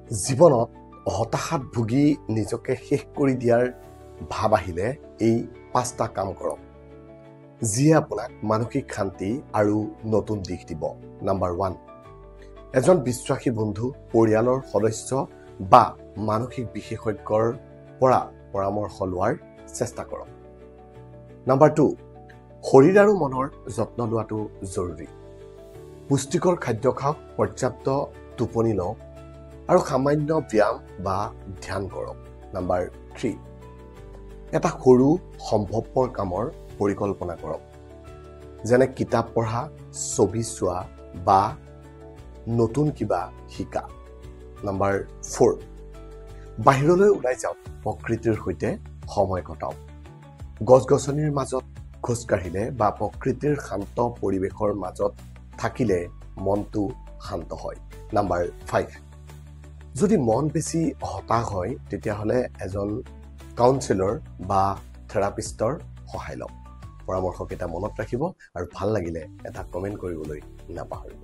জীৱনত হতাশাত ভুগি নিজকে শেষ কৰি দিয়াৰ ভাৱ আহিলে এই 5টা কাম কৰক যিয়ে আপোনাক মানসিক শান্তি আৰু নতুন দিশ দিব। নাম্বাৰ 1, এজন বিশ্বাসী বন্ধু, পৰিয়ালৰ সদস্য বা মানসিক বিশেষজ্ঞৰ পৰা পৰামৰ্শ লোৱাৰ চেষ্টা কৰক। নাম্বাৰ 2, শৰীৰ আৰু মনৰ যত্ন লোৱাটো জৰুৰী। পুষ্টিকৰ খাদ্য খাওক, পৰ্যাপ্ত টোপনি লওক আৰু সামান্য ব্যায়াম বা ধ্যান কৰক। নাম্বাৰ 3, এটা সৰু সম্ভৱপৰ কামৰ পৰিকল্পনা কৰক, যেনে কিতাপ পঢ়া, ছবি চোৱা বা নতুন কিবা শিকা। নাম্বাৰ 4, বাহিৰলৈ ওলাই যাওক, প্ৰকৃতিৰ সৈতে সময় কটাওক। গছ-গছনিৰ মাজত খোজকাঢ়িলে বা প্ৰকৃতিৰ শান্ত পৰিৱেশৰ মাজত থাকিলে মনটো শান্ত হয়। নাম্বাৰ 5, যদি মন বেছি হতাশ হয় তেতিয়াহ'লে এজন কাউন্সিলৰ বা থেৰাপিষ্টৰ সহায় লওক। পৰামৰ্শকেইটা মনত ৰাখিব আৰু ভাল লাগিলে এটা কমেণ্ট কৰিবলৈ নাপাহৰিব।